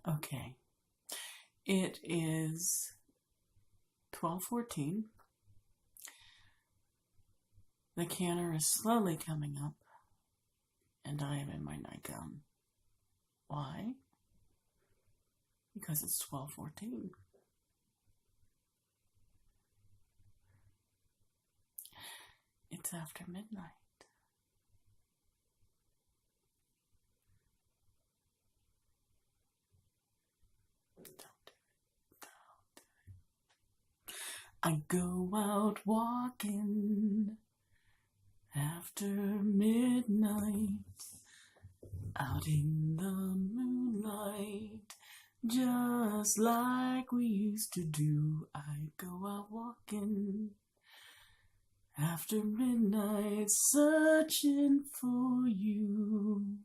Okay. It is 12:14. The canner is slowly coming up, and I am in my nightgown. Why? Because it's 12:14. It's after midnight. I go out walking after midnight, out in the moonlight, just like we used to do. I go out walking after midnight, searching for you.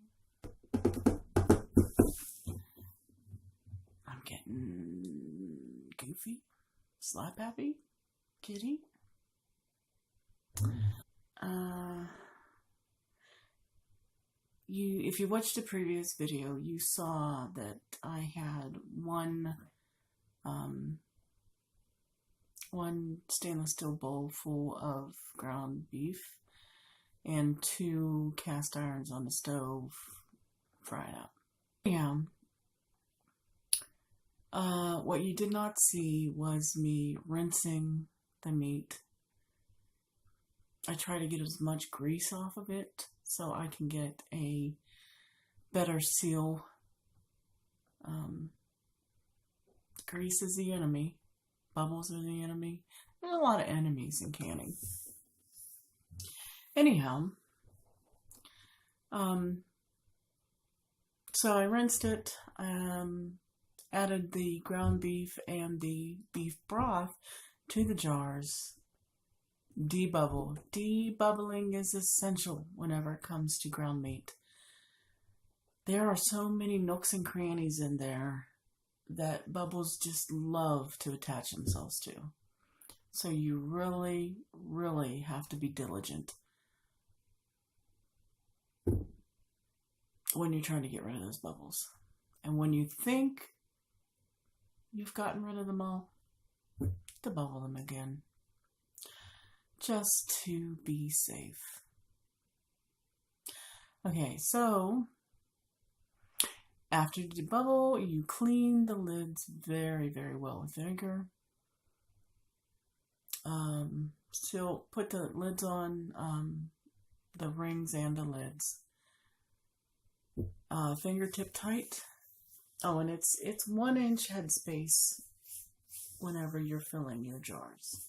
I'm getting goofy, slap happy, kitty. If you watched the previous video, you saw that I had one stainless steel bowl full of ground beef and 2 cast irons on the stove fried up. Yeah. What you did not see was me rinsing the meat. I try to get as much grease off of it so I can get a better seal. Grease is the enemy. Bubbles are the enemy. There's a lot of enemies in canning. Anyhow, so I rinsed it, added the ground beef and the beef broth to the jars. Debubble. Debubbling is essential whenever it comes to ground meat. There are so many nooks and crannies in there that bubbles just love to attach themselves to. So you really, really have to be diligent when you're trying to get rid of those bubbles. And when you think you've gotten rid of them all, debubble them again, just to be safe. Okay, so after you debubble, you clean the lids very, very well with vinegar. Still put the lids on, the rings and the lids. Fingertip tight. Oh, and it's 1 inch headspace whenever you're filling your jars.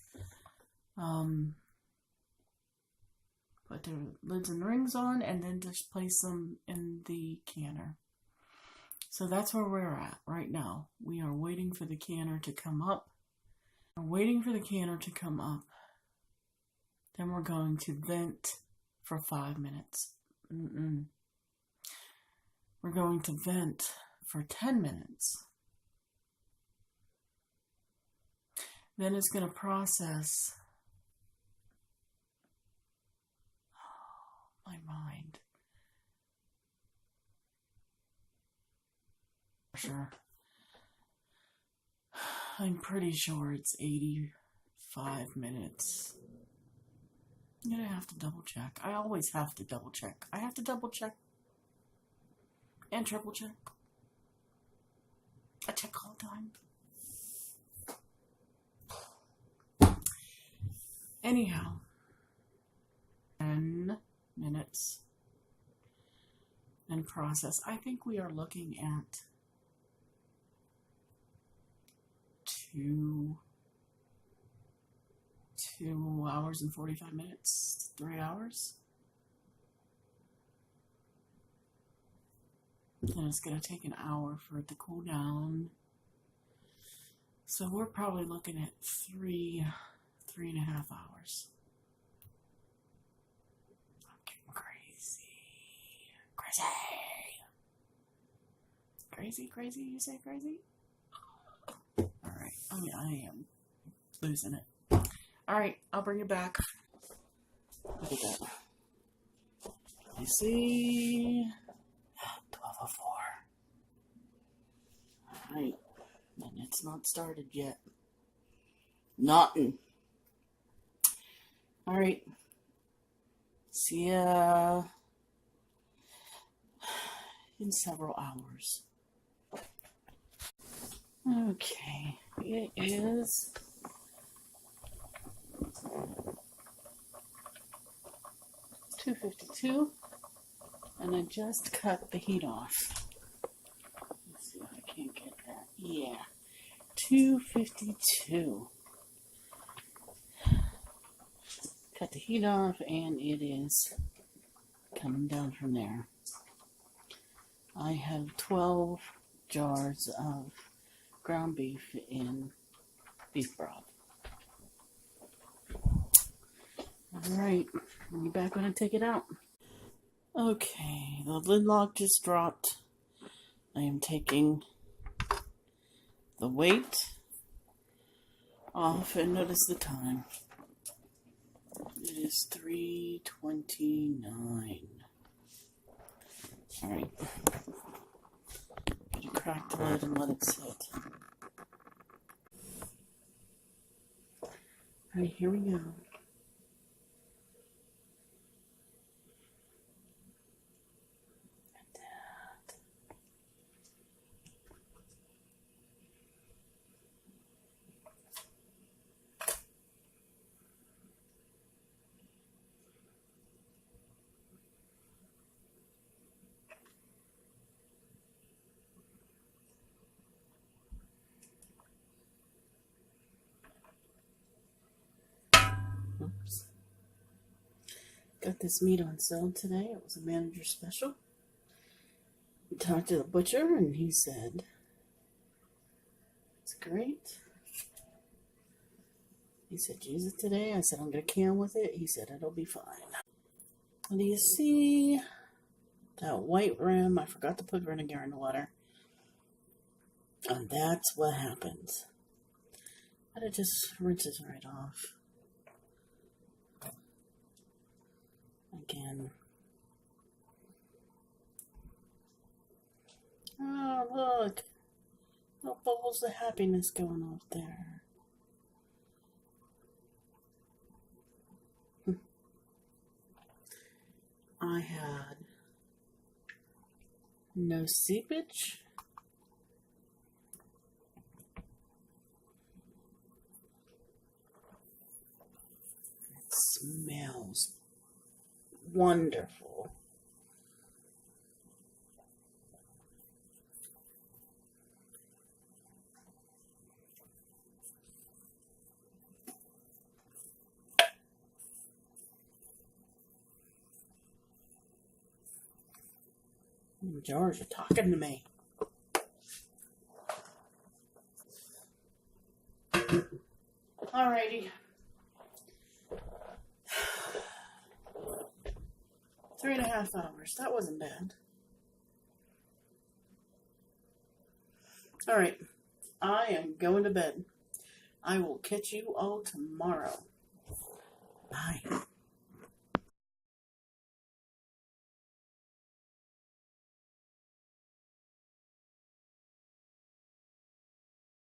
Put the lids and rings on, and then just place them in the canner. So that's where we're at right now. We are waiting for the canner to come up. We're waiting for the canner to come up. Then we're going to vent for 5 minutes. We're going to vent for 10 minutes. Then it's going to process. Oh, my mind. Sure. I'm pretty sure it's 85 minutes. I'm gonna have to double check. I always have to double check. I have to double check and triple check. I check all the time. Anyhow, 10 minutes and process. I think we are looking at 2 hours and 45 minutes, 3 hours. And it's going to take an hour for it to cool down. So we're probably looking at 3.5 hours. I'm getting crazy. Crazy, you say crazy? Alright, I am losing it. Alright, I'll bring it back. Look at that. You see? 12:04. Right. And it's not started yet. Nothing. Alright. See ya in several hours. Okay. It is 2:52, and I just cut the heat off. Let's see if I can't get that. Yeah. 2:52. Cut the heat off, and it is coming down from there. I have 12 jars of ground beef in beef broth. Alright, I'll be back when I take it out. Okay, the lid lock just dropped. I am taking the weight off, and notice the time. It is 3:29. Alright. Gonna crack the lid and let it sit. Alright, here we go. Oops. Got this meat on sale today. It was a manager special. We talked to the butcher, and he said, it's great. He said, use it today. I said, I'm going to can with it. He said, it'll be fine. And do you see that white rim? I forgot to put vinegar in the water. And that's what happens. But it just rinses right off. Again. Oh, look. Little bubbles of happiness going off there. I had no seepage. It smells wonderful. The jars are talking to me. Alrighty. 3.5 hours. That wasn't bad. Alright. I am going to bed. I will catch you all tomorrow. Bye.